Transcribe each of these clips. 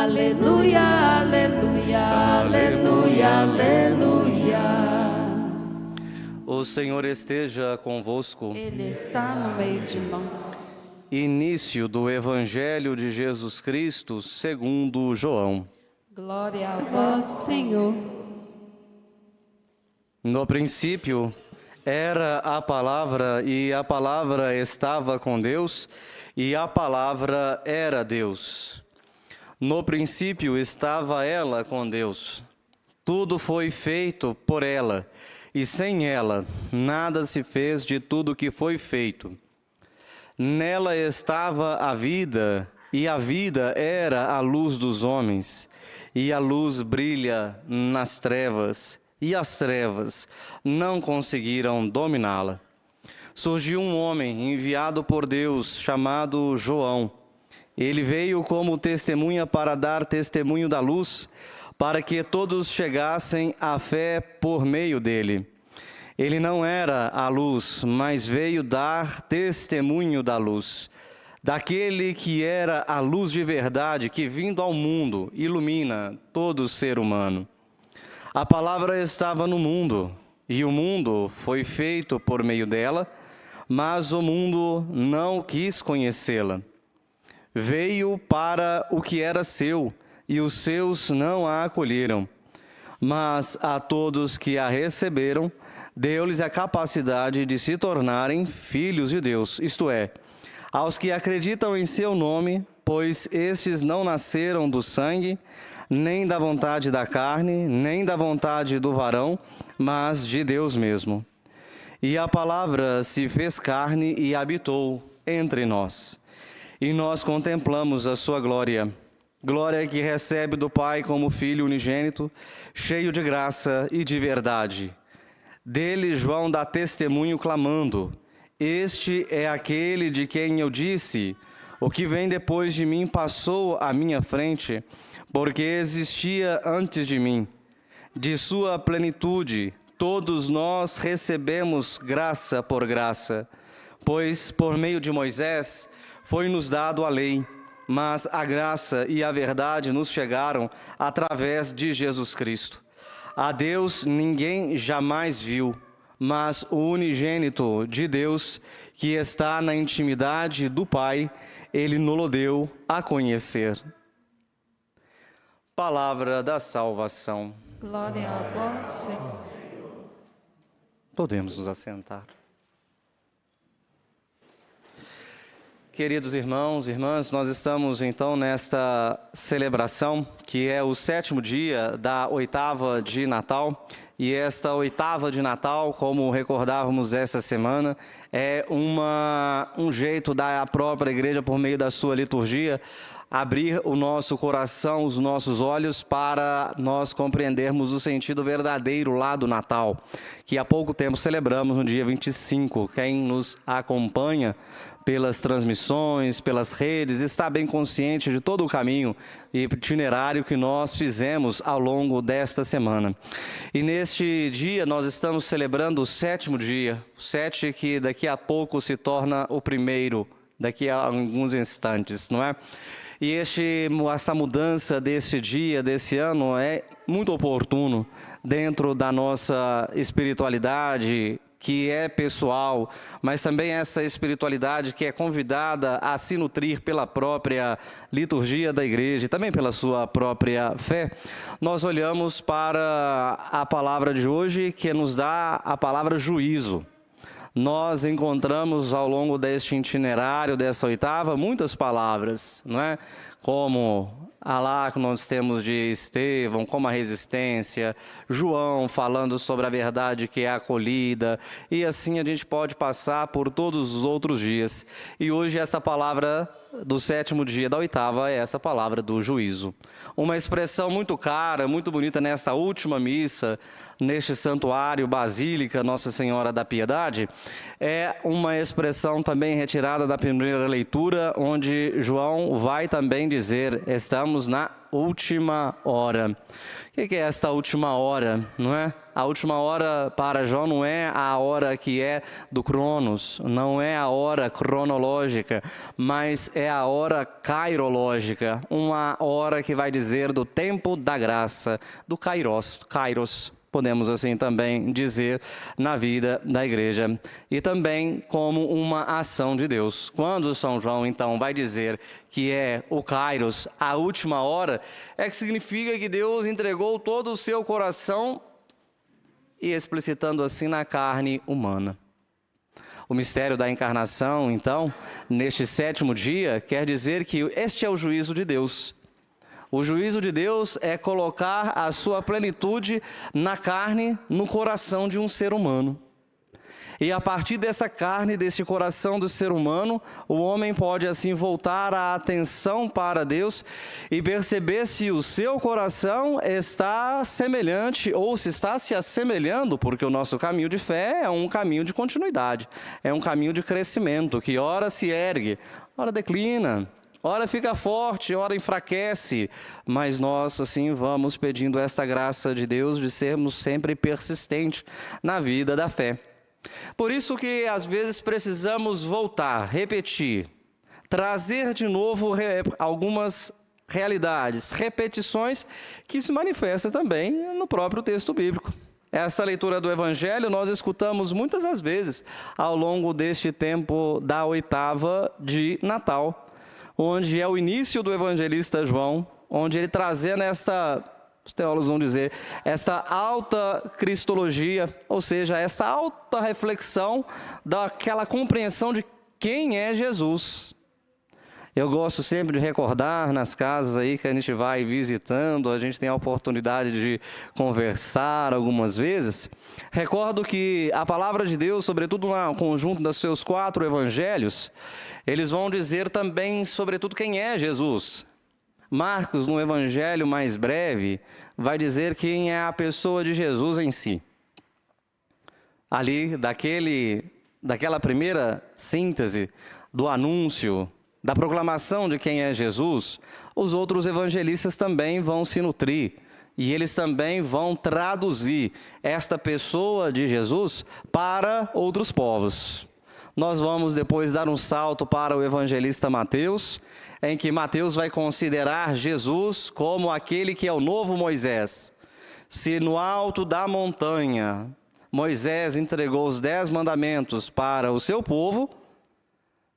Aleluia, aleluia, aleluia, aleluia. O Senhor esteja convosco. Ele está no meio de nós. Início do Evangelho de Jesus Cristo segundo João. Glória a vós, Senhor. No princípio era a palavra, e a palavra estava com Deus, e a palavra era Deus. No princípio estava ela com Deus. Tudo foi feito por ela, e sem ela nada se fez de tudo que foi feito. Nela estava a vida, e a vida era a luz dos homens. E a luz brilha nas trevas, e as trevas não conseguiram dominá-la. Surgiu um homem enviado por Deus, chamado João. Ele veio como testemunha para dar testemunho da luz, para que todos chegassem à fé por meio dele. Ele não era a luz, mas veio dar testemunho da luz, daquele que era a luz de verdade, que vindo ao mundo ilumina todo ser humano. A palavra estava no mundo, e o mundo foi feito por meio dela, mas o mundo não quis conhecê-la. Veio para o que era seu, e os seus não a acolheram. Mas a todos que a receberam, deu-lhes a capacidade de se tornarem filhos de Deus, isto é, aos que acreditam em seu nome, pois estes não nasceram do sangue, nem da vontade da carne, nem da vontade do varão, mas de Deus mesmo. E a palavra se fez carne e habitou entre nós. E nós contemplamos a sua glória, glória que recebe do Pai como Filho unigênito, cheio de graça e de verdade. Dele João dá testemunho clamando: este é aquele de quem eu disse, o que vem depois de mim passou à minha frente, porque existia antes de mim. De sua plenitude, todos nós recebemos graça por graça, pois por meio de Moisés foi-nos dado a lei, mas a graça e a verdade nos chegaram através de Jesus Cristo. A Deus ninguém jamais viu, mas o unigênito de Deus, que está na intimidade do Pai, ele nos deu a conhecer. Palavra da salvação. Glória a vós, Senhor. Podemos nos assentar. Queridos irmãos e irmãs, nós estamos então nesta celebração, que é o 7º dia da oitava de Natal. E esta oitava de Natal, como recordávamos essa semana, é um jeito da própria igreja, por meio da sua liturgia, abrir o nosso coração, os nossos olhos, para nós compreendermos o sentido verdadeiro lá do Natal, que há pouco tempo celebramos no dia 25. Quem nos acompanha pelas transmissões, pelas redes, está bem consciente de todo o caminho e itinerário que nós fizemos ao longo desta semana. E neste dia nós estamos celebrando o 7º dia, o 7 que daqui a pouco se torna o primeiro, daqui a alguns instantes, não é? E essa mudança desse dia, desse ano, é muito oportuno dentro da nossa espiritualidade, que é pessoal, mas também essa espiritualidade que é convidada a se nutrir pela própria liturgia da igreja e também pela sua própria fé. Nós olhamos para a palavra de hoje, que nos dá a palavra juízo. Nós encontramos ao longo deste itinerário, dessa oitava, muitas palavras, não é? Como lá que nós temos de Estevão, como a resistência, João falando sobre a verdade que é acolhida, e assim a gente pode passar por todos os outros dias. E hoje essa palavra do 7º dia da oitava é essa palavra do juízo. Uma expressão muito cara, muito bonita nesta última missa, neste santuário Basílica Nossa Senhora da Piedade, é uma expressão também retirada da primeira leitura, onde João vai também dizer, estamos na última hora. O que é esta última hora, não é? A última hora para João não é a hora que é do Cronos, não é a hora cronológica, mas é a hora kairológica, uma hora que vai dizer do tempo da graça, do kairos, podemos assim também dizer na vida da igreja, e também como uma ação de Deus. Quando São João então vai dizer que é o kairos, a última hora, é que significa que Deus entregou todo o seu coração e explicitando assim na carne humana. O mistério da encarnação, então, neste 7º dia, quer dizer que este é o juízo de Deus. O juízo de Deus é colocar a sua plenitude na carne, no coração de um ser humano. E a partir dessa carne, desse coração do ser humano, o homem pode assim voltar a atenção para Deus e perceber se o seu coração está semelhante ou se está se assemelhando, porque o nosso caminho de fé é um caminho de continuidade, é um caminho de crescimento, que ora se ergue, ora declina, ora fica forte, ora enfraquece, mas nós assim vamos pedindo esta graça de Deus de sermos sempre persistentes na vida da fé. Por isso que às vezes precisamos voltar, repetir, trazer de novo algumas realidades, repetições que se manifestam também no próprio texto bíblico. Esta leitura do Evangelho nós escutamos muitas das vezes ao longo deste tempo da oitava de Natal, onde é o início do evangelista João, onde ele trazendo os teólogos vão dizer, esta alta cristologia, ou seja, esta alta reflexão daquela compreensão de quem é Jesus. Eu gosto sempre de recordar nas casas aí que a gente vai visitando, a gente tem a oportunidade de conversar algumas vezes. Recordo que a palavra de Deus, sobretudo no conjunto dos seus 4 evangelhos, eles vão dizer também, sobretudo, quem é Jesus. Marcos, no evangelho mais breve, vai dizer quem é a pessoa de Jesus em si. Ali, daquela primeira síntese do anúncio, da proclamação de quem é Jesus, os outros evangelistas também vão se nutrir. E eles também vão traduzir esta pessoa de Jesus para outros povos. Nós vamos depois dar um salto para o evangelista Mateus, em que Mateus vai considerar Jesus como aquele que é o novo Moisés. Se no alto da montanha Moisés entregou os 10 mandamentos para o seu povo,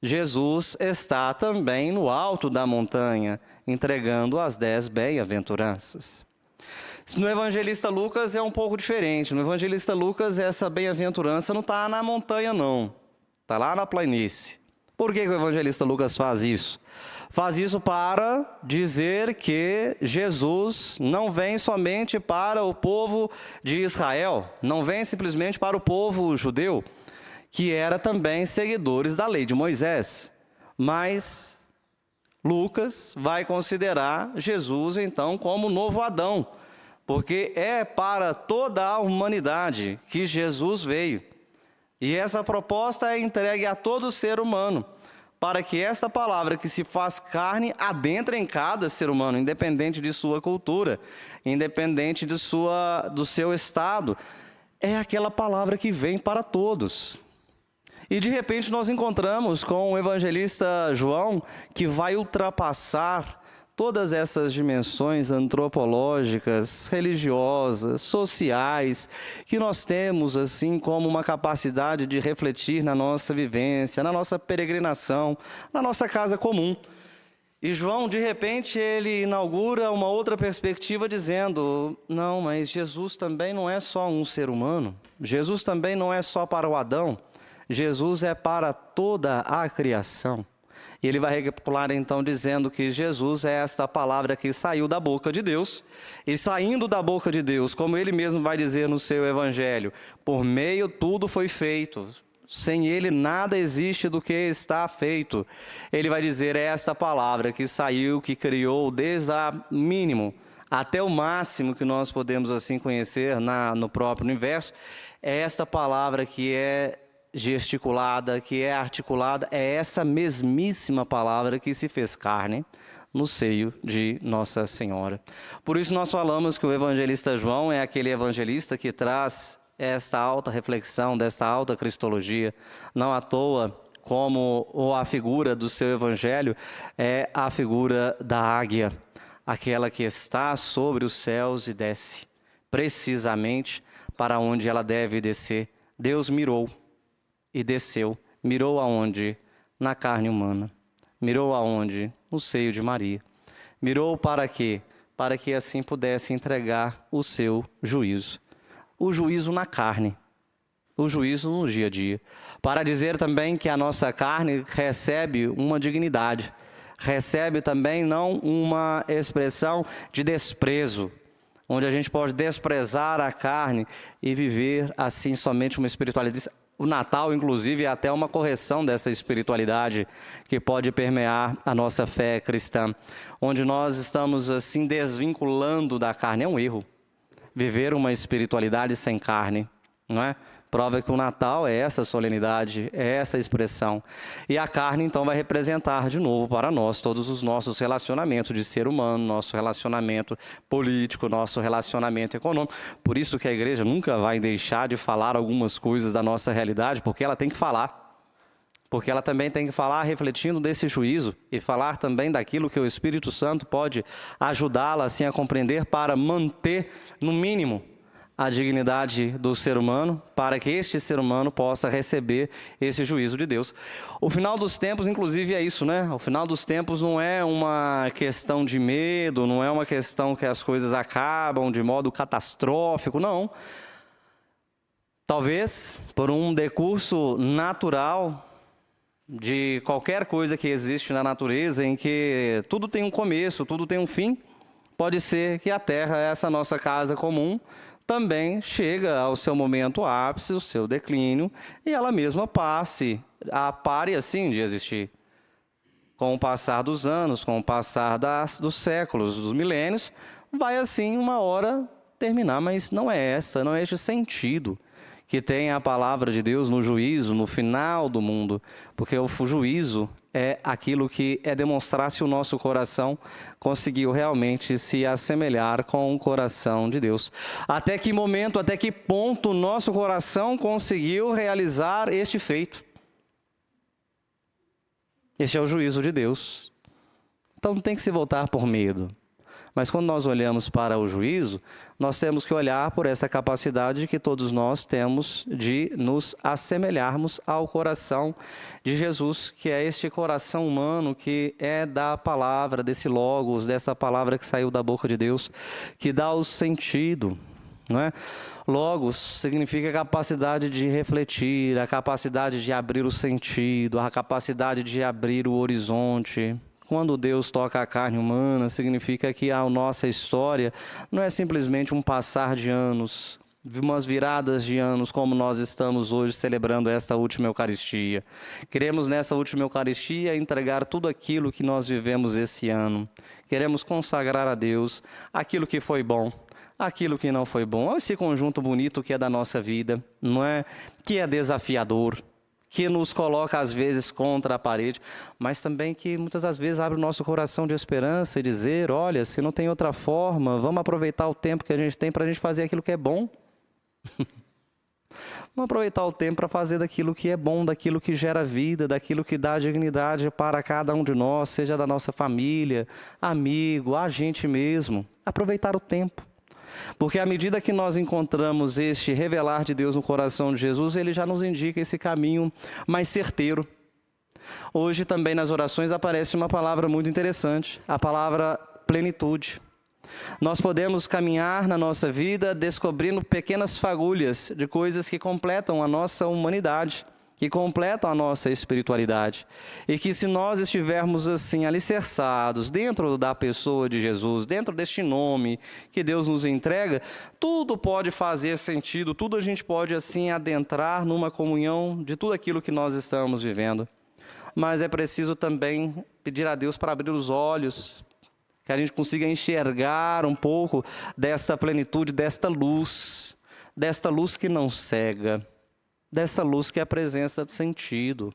Jesus está também no alto da montanha, entregando as 10 bem-aventuranças. No evangelista Lucas é um pouco diferente. No evangelista Lucas, essa bem-aventurança não está na montanha, não. Está lá na planície. Por que o evangelista Lucas faz isso? Faz isso para dizer que Jesus não vem somente para o povo de Israel, não vem simplesmente para o povo judeu, que era também seguidores da lei de Moisés. Mas Lucas vai considerar Jesus, então, como o novo Adão, porque é para toda a humanidade que Jesus veio. E essa proposta é entregue a todo ser humano, para que esta palavra que se faz carne adentre em cada ser humano, independente de sua cultura, independente do seu estado. É aquela palavra que vem para todos. E de repente nós encontramos com o evangelista João, que vai ultrapassar todas essas dimensões antropológicas, religiosas, sociais, que nós temos assim como uma capacidade de refletir na nossa vivência, na nossa peregrinação, na nossa casa comum. E João, de repente, ele inaugura uma outra perspectiva dizendo, não, mas Jesus também não é só um ser humano, Jesus também não é só para o Adão, Jesus é para toda a criação. E ele vai recapitular então dizendo que Jesus é esta palavra que saiu da boca de Deus, e saindo da boca de Deus, como ele mesmo vai dizer no seu evangelho, por meio tudo foi feito, sem ele nada existe do que está feito. Ele vai dizer, é esta palavra que saiu, que criou desde o mínimo até o máximo que nós podemos assim conhecer no próprio universo, é esta palavra que é gesticulada, que é articulada, é essa mesmíssima palavra que se fez carne, no seio de Nossa Senhora. Por isso nós falamos que o evangelista João é aquele evangelista que traz esta alta reflexão, desta alta cristologia. Não à toa, como a figura do seu evangelho é a figura da águia, aquela que está sobre os céus e desce, precisamente para onde ela deve descer. Deus mirou e desceu. Mirou aonde? Na carne humana. Mirou aonde? No seio de Maria. Mirou para quê? Para que assim pudesse entregar o seu juízo. O juízo na carne. O juízo no dia a dia. Para dizer também que a nossa carne recebe uma dignidade. Recebe também não uma expressão de desprezo, onde a gente pode desprezar a carne e viver assim somente uma espiritualidade. O Natal, inclusive, é até uma correção dessa espiritualidade que pode permear a nossa fé cristã, onde nós estamos assim desvinculando da carne. É um erro viver uma espiritualidade sem carne, não é? Prova que o Natal é essa solenidade, é essa expressão. E a carne, então, vai representar de novo para nós todos os nossos relacionamentos de ser humano, nosso relacionamento político, nosso relacionamento econômico. Por isso que a igreja nunca vai deixar de falar algumas coisas da nossa realidade, porque ela tem que falar. Porque ela também tem que falar refletindo desse juízo e falar também daquilo que o Espírito Santo pode ajudá-la assim a compreender para manter, no mínimo, a dignidade do ser humano, para que este ser humano possa receber esse juízo de Deus. O final dos tempos, inclusive, é isso, né? O final dos tempos não é uma questão de medo, não é uma questão que as coisas acabam de modo catastrófico, não. Talvez por um decurso natural de qualquer coisa que existe na natureza, em que tudo tem um começo, tudo tem um fim, pode ser que a Terra, essa nossa casa comum, também chega ao seu momento ápice, o seu declínio, e ela mesma pare assim de existir. Com o passar dos anos, com o passar dos séculos, dos milênios, vai assim uma hora terminar, mas não é este sentido que tem a palavra de Deus no juízo, no final do mundo, porque o juízo é aquilo que é demonstrar se o nosso coração conseguiu realmente se assemelhar com o coração de Deus. Até que momento, até que ponto o nosso coração conseguiu realizar este feito. Este é o juízo de Deus. Então não tem que se voltar por medo. Mas quando nós olhamos para o juízo, nós temos que olhar por essa capacidade que todos nós temos de nos assemelharmos ao coração de Jesus, que é este coração humano que é da palavra, desse logos, dessa palavra que saiu da boca de Deus, que dá o sentido, não é? Logos significa a capacidade de refletir, a capacidade de abrir o sentido, a capacidade de abrir o horizonte. Quando Deus toca a carne humana, significa que a nossa história não é simplesmente um passar de anos, umas viradas de anos, como nós estamos hoje celebrando esta última Eucaristia. Queremos nessa última Eucaristia entregar tudo aquilo que nós vivemos esse ano. Queremos consagrar a Deus aquilo que foi bom, aquilo que não foi bom. Olha esse conjunto bonito que é da nossa vida, não é? Que é desafiador, que nos coloca às vezes contra a parede, mas também que muitas das vezes abre o nosso coração de esperança e dizer, olha, se não tem outra forma, vamos aproveitar o tempo que a gente tem para a gente fazer aquilo que é bom. Vamos aproveitar o tempo para fazer daquilo que é bom, daquilo que gera vida, daquilo que dá dignidade para cada um de nós, seja da nossa família, amigo, a gente mesmo. Aproveitar o tempo. Porque à medida que nós encontramos este revelar de Deus no coração de Jesus, ele já nos indica esse caminho mais certeiro. Hoje também nas orações aparece uma palavra muito interessante, a palavra plenitude. Nós podemos caminhar na nossa vida descobrindo pequenas fagulhas de coisas que completam a nossa humanidade, que completam a nossa espiritualidade. E que se nós estivermos assim alicerçados dentro da pessoa de Jesus, dentro deste nome que Deus nos entrega, tudo pode fazer sentido, tudo a gente pode assim adentrar numa comunhão de tudo aquilo que nós estamos vivendo. Mas é preciso também pedir a Deus para abrir os olhos, que a gente consiga enxergar um pouco desta plenitude, desta luz que não cega, dessa luz que é a presença de sentido.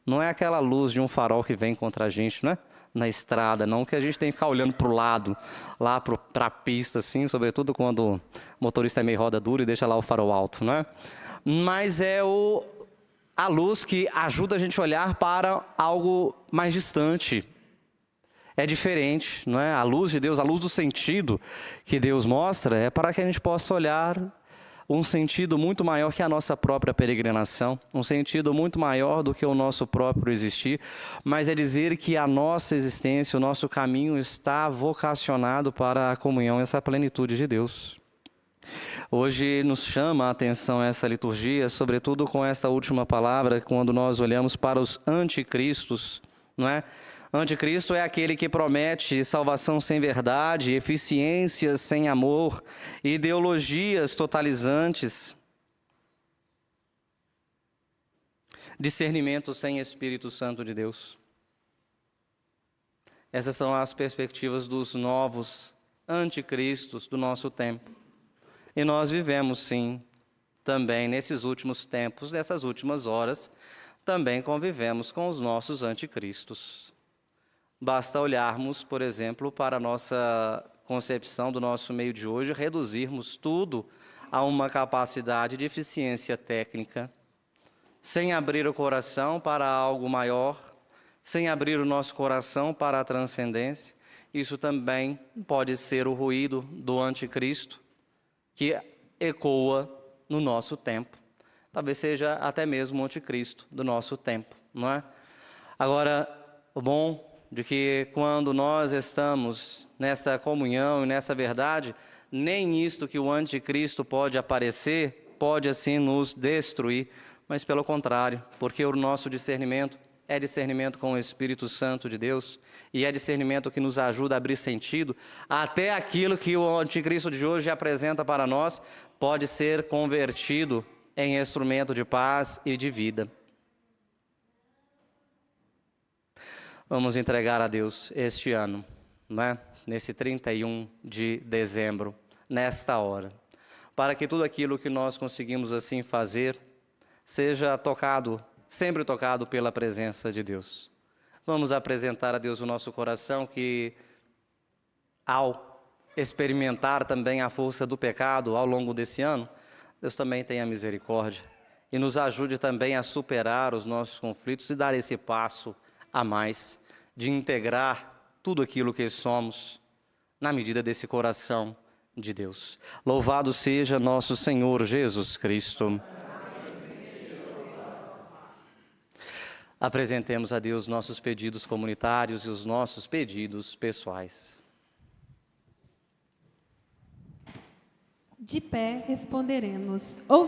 Não é aquela luz de um farol que vem contra a gente, não é? na estrada, não que a gente tem que ficar olhando para o lado, lá para a pista, assim, sobretudo quando o motorista é meio roda dura e deixa lá o farol alto, né? Mas é a luz que ajuda a gente a olhar para algo mais distante. É diferente, não é? A luz de Deus, a luz do sentido que Deus mostra é para que a gente possa olhar um sentido muito maior que a nossa própria peregrinação, um sentido muito maior do que o nosso próprio existir, mas é dizer que a nossa existência, o nosso caminho está vocacionado para a comunhão, essa plenitude de Deus. Hoje nos chama a atenção essa liturgia, sobretudo com esta última palavra, quando nós olhamos para os anticristos, não é? Anticristo é aquele que promete salvação sem verdade, eficiências sem amor, ideologias totalizantes, discernimento sem Espírito Santo de Deus. Essas são as perspectivas dos novos anticristos do nosso tempo. E nós vivemos, sim, também nesses últimos tempos, nessas últimas horas, também convivemos com os nossos anticristos. Basta olharmos, por exemplo, para a nossa concepção do nosso meio de hoje, reduzirmos tudo a uma capacidade de eficiência técnica, sem abrir o coração para algo maior, sem abrir o nosso coração para a transcendência. Isso também pode ser o ruído do anticristo, que ecoa no nosso tempo. Talvez seja até mesmo o anticristo do nosso tempo, não é? Agora, o bom de que quando nós estamos nesta comunhão e nessa verdade, nem isto que o anticristo pode aparecer, pode assim nos destruir, mas pelo contrário, porque o nosso discernimento é discernimento com o Espírito Santo de Deus, e é discernimento que nos ajuda a abrir sentido, até aquilo que o anticristo de hoje apresenta para nós, pode ser convertido em instrumento de paz e de vida. Vamos entregar a Deus este ano, né? Nesse 31 de dezembro, nesta hora, para que tudo aquilo que nós conseguimos assim fazer, seja tocado, sempre tocado pela presença de Deus. Vamos apresentar a Deus o nosso coração que, ao experimentar também a força do pecado ao longo desse ano, Deus também tenha misericórdia e nos ajude também a superar os nossos conflitos e dar esse passo a mais, de integrar tudo aquilo que somos na medida desse coração de Deus. Louvado seja nosso Senhor Jesus Cristo. Apresentemos a Deus nossos pedidos comunitários e os nossos pedidos pessoais. De pé responderemos.